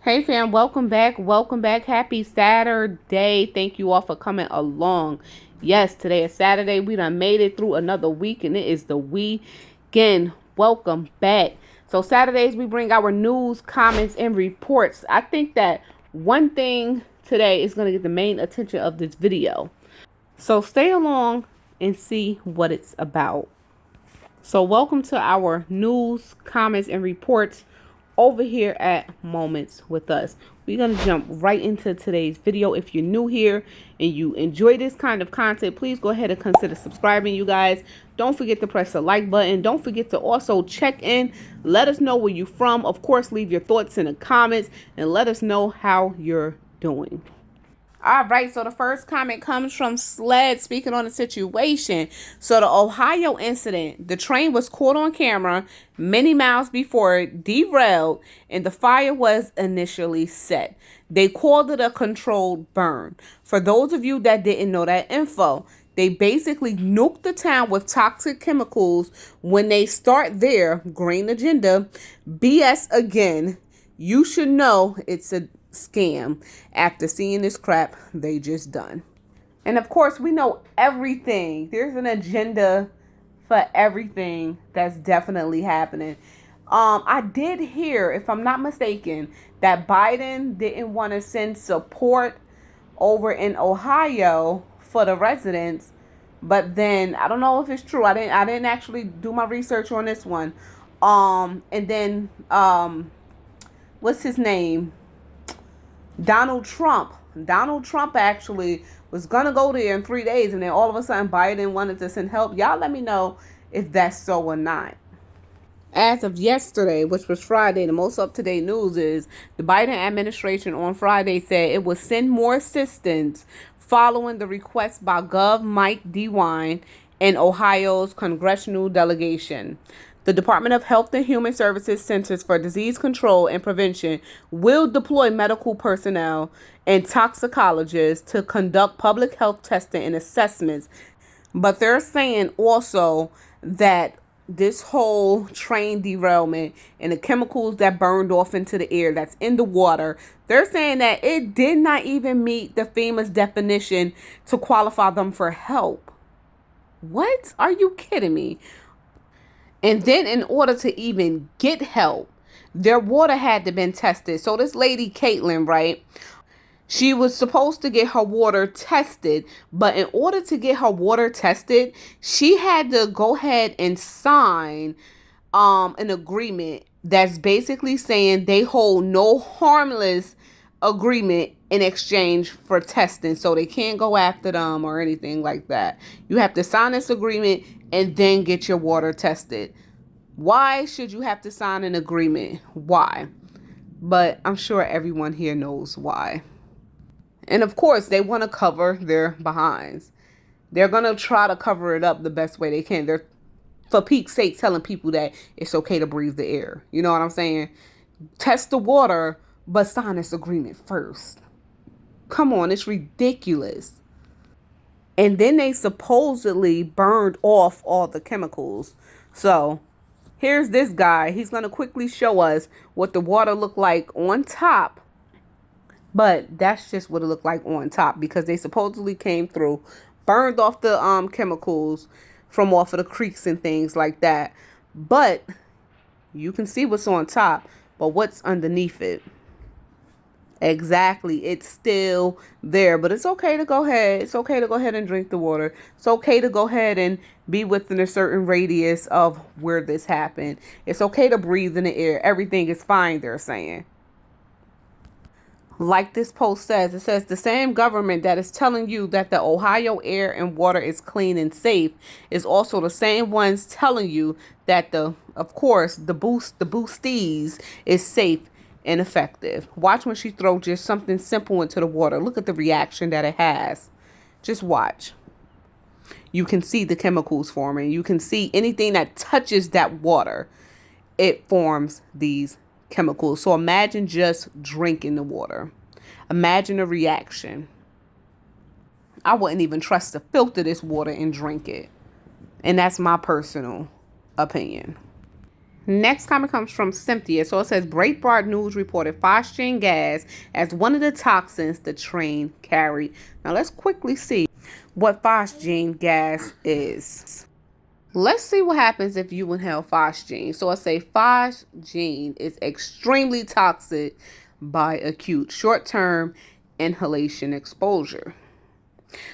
Hey fam, welcome back. Welcome back. Happy Saturday. Thank you all for coming along. Yes, today is Saturday. We done made it through another week and it is the weekend. Welcome back. So Saturdays we bring our news, comments, and reports. I think that one thing today is going to get the main attention of this video. So stay along and see what it's about. So welcome to our news, comments, and reports over here at Moments with Us. We're going to jump right into today's video. If you're new here and you enjoy this kind of content, please go ahead and consider subscribing, you guys. Don't forget to press the like button. Don't forget to also check in. Let us know where you're from. Of course, leave your thoughts in the comments and let us know how you're doing. All right, so the first comment comes from Sled speaking on the situation. So the Ohio incident, the train was caught on camera many miles before it derailed and the fire was initially set. They called it a controlled burn. For those of you that didn't know that info, they basically nuked the town with toxic chemicals. When they start their green agenda, BS again, you should know it's a scam after seeing this crap they just done. And of course, we know everything. There's an agenda for everything that's definitely happening. I did hear, if I'm not mistaken, that Biden didn't want to send support over in Ohio for the residents, but then I don't know if it's true. I didn't actually do my research on this one. And then what's his name? Donald Trump actually was going to go there in 3 days, and then all of a sudden Biden wanted to send help. Y'all let me know if that's so or not. As of yesterday, which was Friday, the most up-to-date news is the Biden administration on Friday said it would send more assistance following the request by Gov. Mike DeWine and Ohio's congressional delegation. The Department of Health and Human Services Centers for Disease Control and Prevention will deploy medical personnel and toxicologists to conduct public health testing and assessments. But they're saying also that this whole train derailment and the chemicals that burned off into the air that's in the water, they're saying that it did not even meet the FEMA's definition to qualify them for help. What? Are you kidding me? And then in order to even get help, their water had to been tested. So this lady, Coghlan, right? She was supposed to get her water tested, but in order to get her water tested, she had to go ahead and sign an agreement that's basically saying they hold no harmless agreement in exchange for testing, so they can't go after them or anything like that. You have to sign this agreement and then get your water tested. Why should you have to sign an agreement? Why? But I'm sure everyone here knows why. And of course, they want to cover their behinds. They're going to try to cover it up the best way they can. They're, for peak's sake, telling people that it's okay to breathe the air. You know what I'm saying? Test the water, but sign this agreement first. Come on, it's ridiculous. And then they supposedly burned off all the chemicals. So here's this guy. He's going to quickly show us what the water looked like on top. But that's just what it looked like on top, because they supposedly came through, burned off the chemicals from off of the creeks and things like that. But you can see what's on top, but what's underneath it? Exactly. It's still there, but it's okay to go ahead. It's okay to go ahead and drink the water. It's okay to go ahead and be within a certain radius of where this happened. It's okay to breathe in the air. Everything is fine, they're saying. Like this post says, it says the same government that is telling you that the Ohio air and water is clean and safe is also the same ones telling you that the boosties is safe and effective. Watch when she throws just something simple into the water. Look at the reaction that it has. Just watch. You can see the chemicals forming. You can see anything that touches that water, it forms these chemicals. So imagine just drinking the water. Imagine a reaction. I wouldn't even trust to filter this water and drink it. And that's my personal opinion. Next comment comes from Cynthia. So it says Breitbart News reported phosgene gas as one of the toxins the train carried. Now let's quickly see what phosgene gas is. Let's see what happens if you inhale phosgene. So I say phosgene is extremely toxic by acute short-term inhalation exposure.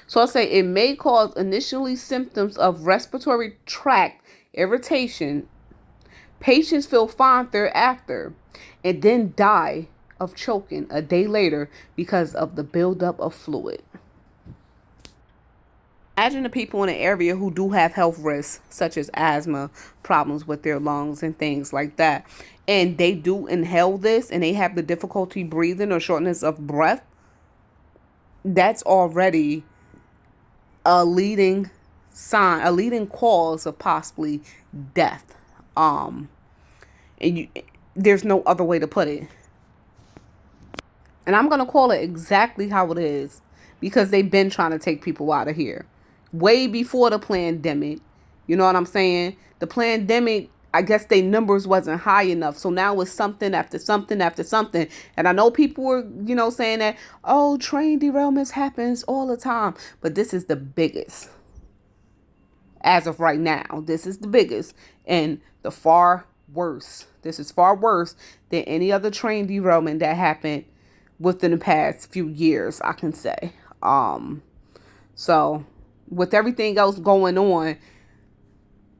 So I say it may cause initially symptoms of respiratory tract irritation. Patients feel fine thereafter and then die of choking a day later because of the buildup of fluid. Imagine the people in the area who do have health risks, such as asthma, problems with their lungs, and things like that. And they do inhale this and they have the difficulty breathing or shortness of breath. That's already a leading sign, a leading cause of possibly death. And there's no other way to put it. And I'm going to call it exactly how it is because they've been trying to take people out of here. Way before the pandemic. You know what I'm saying? The pandemic, I guess their numbers wasn't high enough. So now it's something after something after something. And I know people were, saying that, oh, train derailments happens all the time. But this is the biggest. As of right now, this is the biggest. And the far worse. This is far worse than any other train derailment that happened within the past few years, I can say. So with everything else going on,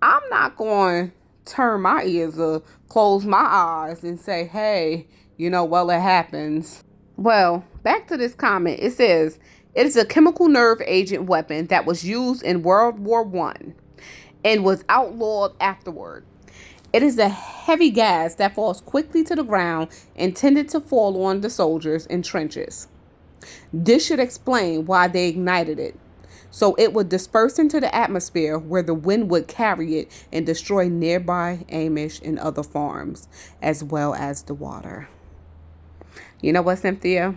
I'm not going to turn my ears or close my eyes and say, hey, well, it happens. Well, back to this comment. It says, it is a chemical nerve agent weapon that was used in World War I and was outlawed afterward. It is a heavy gas that falls quickly to the ground, intended to fall on the soldiers in trenches. This should explain why they ignited it. So it would disperse into the atmosphere where the wind would carry it and destroy nearby Amish and other farms, as well as the water. You know what, Cynthia?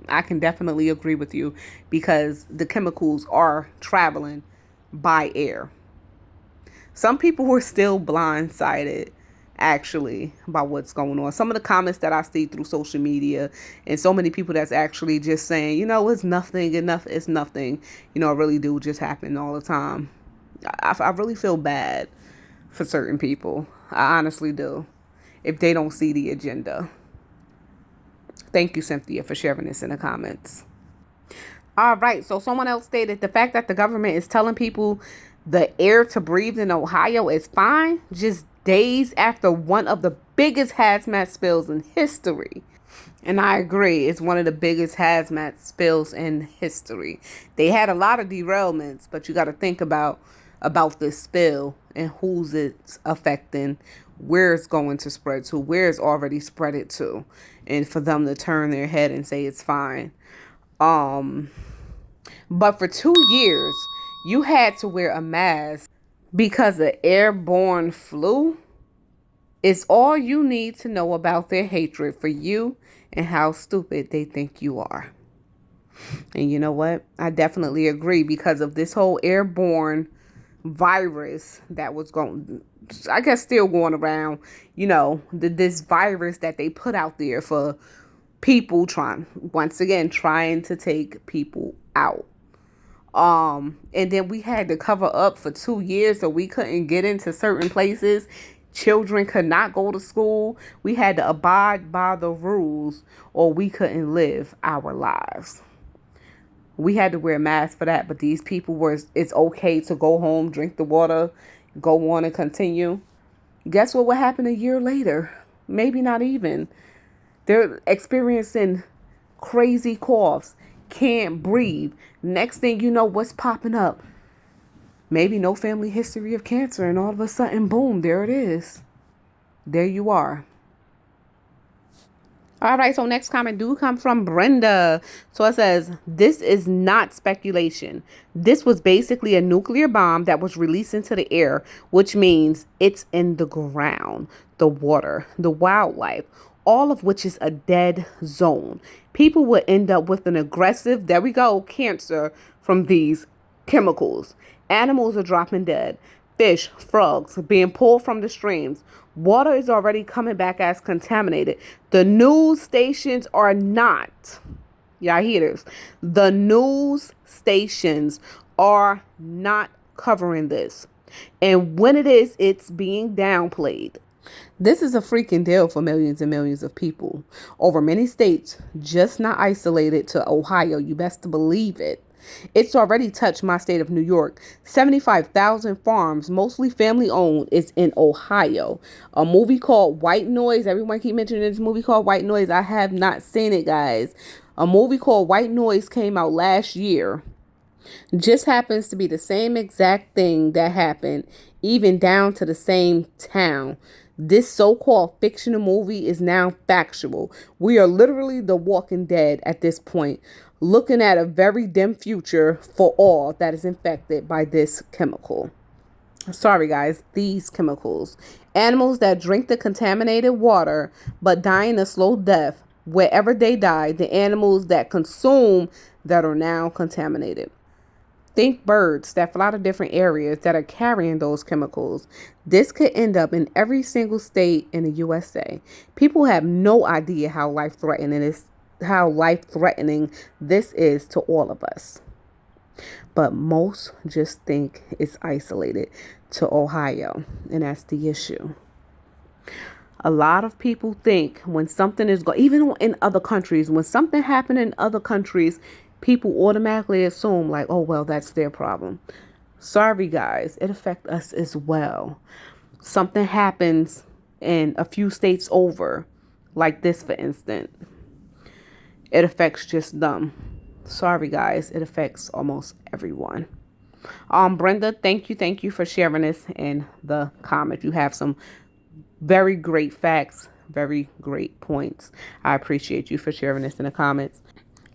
I can definitely agree with you because the chemicals are traveling by air. Some people were still blindsided, actually, by what's going on. Some of the comments that I see through social media and so many people that's actually just saying, it's nothing, it's nothing. It really do just happen all the time. I really feel bad for certain people. I honestly do. If they don't see the agenda. Thank you, Cynthia, for sharing this in the comments. All right. So someone else stated the fact that the government is telling people the air to breathe in Ohio is fine just days after one of the biggest hazmat spills in history. And I agree, it's one of the biggest hazmat spills in history. They had a lot of derailments, but you got to think about this spill and who's it's affecting, where it's going to spread to, where it's already spread it to, and for them to turn their head and say it's fine. But for 2 years, you had to wear a mask because of airborne flu. It's all you need to know about their hatred for you and how stupid they think you are. And you know what? I definitely agree because of this whole airborne virus that was still going around, this virus that they put out there for people trying to take people out. And then we had to cover up for 2 years so we couldn't get into certain places. Children could not go to school. We had to abide by the rules or we couldn't live our lives. We had to wear masks for that, but these people it's okay to go home, drink the water, go on and continue. Guess what would happen a year later? Maybe not even. They're experiencing crazy coughs, can't breathe. Next thing you know, what's popping up? Maybe no family history of cancer, and all of a sudden, boom, there it is. There you are. All right, so next comment do come from Brenda. So it says, this is not speculation. This was basically a nuclear bomb that was released into the air, which means it's in the ground, the water, the wildlife, all of which is a dead zone. People would end up with an aggressive, cancer from these chemicals. Animals are dropping dead. fish, frogs being pulled from the streams. Water is already coming back as contaminated. The news stations are not. Y'all hear this? The news stations are not covering this. And when it is, it's being downplayed. This is a freaking deal for millions and millions of people over many states, just not isolated to Ohio. You best believe it. It's already touched my state of New York. 75,000 farms, mostly family owned, is in Ohio. A movie called White Noise. Everyone keep mentioning this movie called White Noise. I have not seen it, guys. A movie called White Noise came out last year. Just happens to be the same exact thing that happened, even down to the same town. This so-called fictional movie is now factual. We are literally the Walking Dead at this point, looking at a very dim future for all that is infected by this chemical. Sorry, guys, these chemicals. Animals that drink the contaminated water but dying a slow death. Wherever they die, the animals that consume that are now contaminated. Think birds that fly to different areas that are carrying those chemicals. This could end up in every single state in the USA. People have no idea how life-threatening this is to all of us. But most just think it's isolated to Ohio, and that's the issue. A lot of people think when something is even in other countries, when something happened in other countries, people automatically assume like, oh, well, that's their problem. Sorry, guys, it affects us as well. Something happens in a few states over, like this, for instance. It affects just them. Sorry, guys, it affects almost everyone. Brenda, thank you for sharing this in the comment. You have some very great facts, very great points. I appreciate you for sharing this in the comments.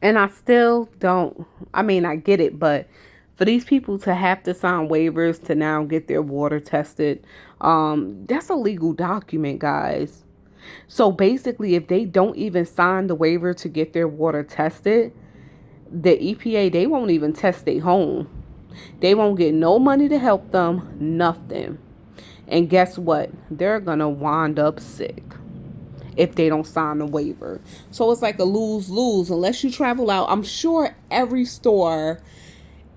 And I still don't, I get it, but for these people to have to sign waivers to now get their water tested, that's a legal document, guys. So basically, if they don't even sign the waiver to get their water tested, the EPA, they won't even test their home. They won't get no money to help them, nothing. And guess what? They're going to wind up sick if they don't sign the waiver. So it's like a lose-lose. Unless you travel out, I'm sure every store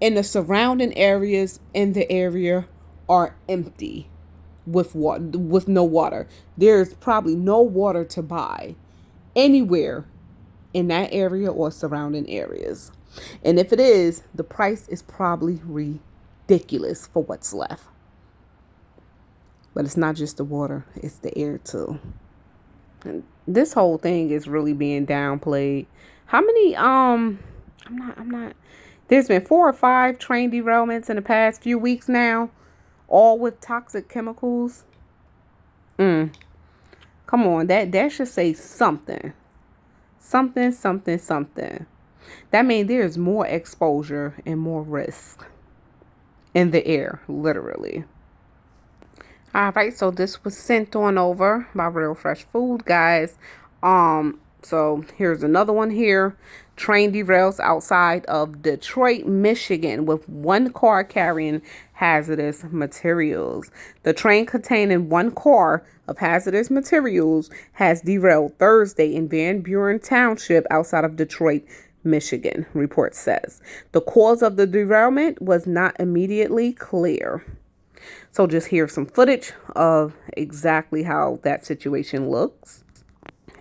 in the surrounding areas in the area are empty with no water. There's probably no water to buy anywhere in that area or surrounding areas. And if it is, the price is probably ridiculous for what's left. But it's not just the water, it's the air too. And this whole thing is really being downplayed. How many there's been 4 or 5 train derailments in the past few weeks now, all with toxic chemicals. Come on, that should say something. Something. That means there's more exposure and more risk in the air, literally. All right, so this was sent on over by Real Fresh Food, guys. So here's another one here. Train derails outside of Detroit, Michigan, with one car carrying hazardous materials. The train containing one car of hazardous materials has derailed Thursday in Van Buren Township outside of Detroit, Michigan, report says. The cause of the derailment was not immediately clear. So just here's some footage of exactly how that situation looks.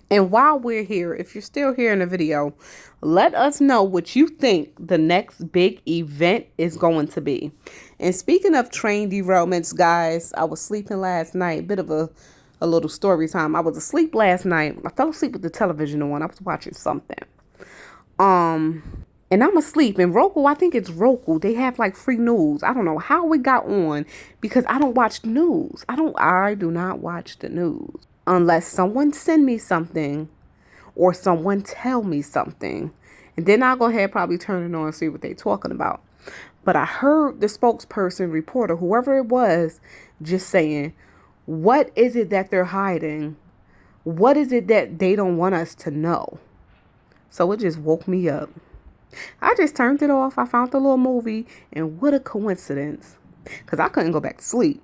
And while we're here, if you're still here in the video, let us know what you think the next big event is going to be. And speaking of train derailments, guys, I was sleeping last night. Bit of a little story time. I was asleep last night. I fell asleep with the television on. I was watching something. And I'm asleep. And Roku, I think it's Roku. They have like free news. I don't know how we got on because I don't watch the news. I do not watch the news unless someone send me something or someone tell me something. And then I'll go ahead, probably turn it on and see what they're talking about. But I heard the spokesperson, reporter, whoever it was, just saying, what is it that they're hiding? What is it that they don't want us to know? So it just woke me up. I just turned it off. I found the little movie, and what a coincidence. because I couldn't go back to sleep.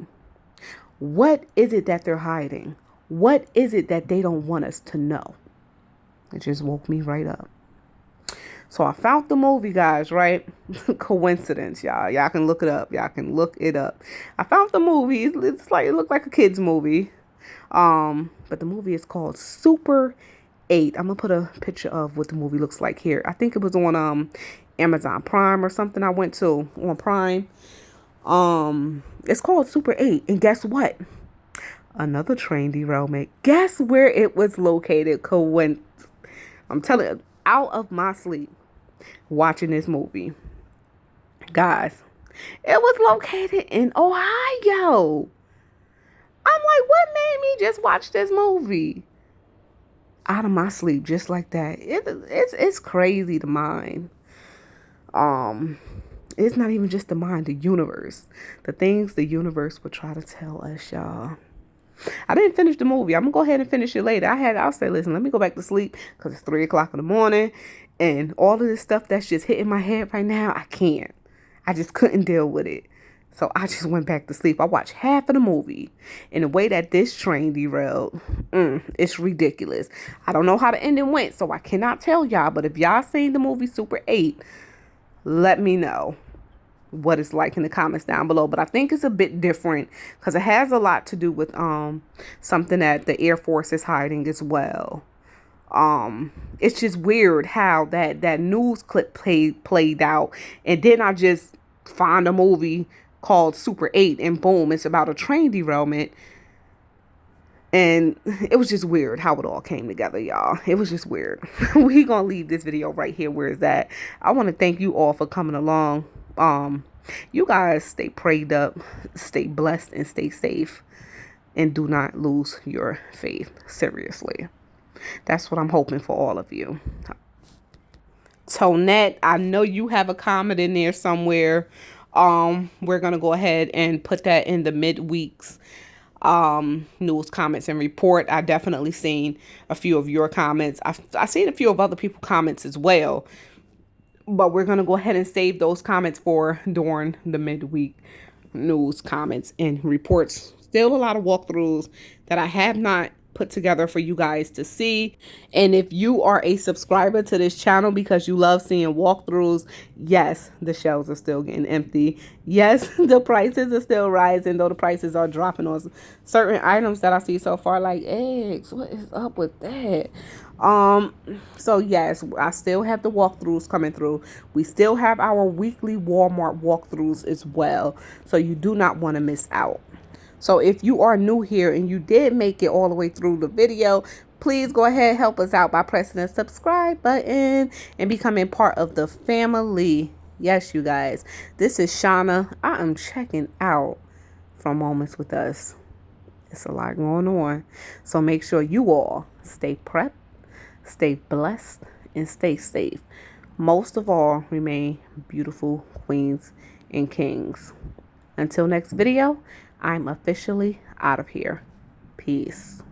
What is it that they're hiding? What is it that they don't want us to know? It just woke me right up. So I found the movie, guys, right? Coincidence, y'all. Y'all can look it up. Y'all can look it up. I found the movie. It looked like a kid's movie. But the movie is called Super 8. I'm gonna put a picture of what the movie looks like here. I think it was on Amazon Prime or something I went to on Prime. It's called Super 8. And guess what? Another train derailment. Guess where it was located? I'm telling you, out of my sleep watching this movie. Guys, it was located in Ohio. I'm like, what made me just watch this movie? Out of my sleep, just like that. It's crazy, the mind. It's not even just the mind, the universe. The things the universe would try to tell us, y'all. I didn't finish the movie. I'm gonna go ahead and finish it later. I'll say, listen, let me go back to sleep because it's 3:00 in the morning, and all of this stuff that's just hitting my head right now, I can't. I just couldn't deal with it. So I just went back to sleep. I watched half of the movie. And the way that this train derailed, it's ridiculous. I don't know how the ending went, so I cannot tell y'all. But if y'all seen the movie Super 8, let me know what it's like in the comments down below. But I think it's a bit different because it has a lot to do with something that the Air Force is hiding as well. It's just weird how that news clip played out, and then I just find a movie called Super 8 and boom, it's about a train derailment. And it was just weird how it all came together, y'all. It was just weird. We gonna leave this video right here where it's at. I want to thank you all for coming along. You guys stay prayed up, stay blessed, and stay safe, and do not lose your faith. Seriously, that's what I'm hoping for all of you. Tonette, I know you have a comment in there somewhere. We're gonna go ahead and put that in the midweeks news, comments, and report. I definitely seen a few of your comments. I've seen a few of other people's comments as well, but we're gonna go ahead and save those comments for during the midweek news, comments, and reports. Still a lot of walkthroughs that I have not put together for you guys to see. And if you are a subscriber to this channel because you love seeing walkthroughs, yes, the shelves are still getting empty. Yes, the prices are still rising, though the prices are dropping on certain items that I see so far, like eggs. What is up with that? So yes, I still have the walkthroughs coming through. We still have our weekly Walmart walkthroughs as well, so you do not want to miss out. So if you are new here and you did make it all the way through the video, please go ahead and help us out by pressing the subscribe button and becoming part of the family. Yes, you guys. This is Shauna. I am checking out from Moments with Us. It's a lot going on. So make sure you all stay prepped, stay blessed, and stay safe. Most of all, remain beautiful queens and kings. Until next video, I'm officially out of here. Peace.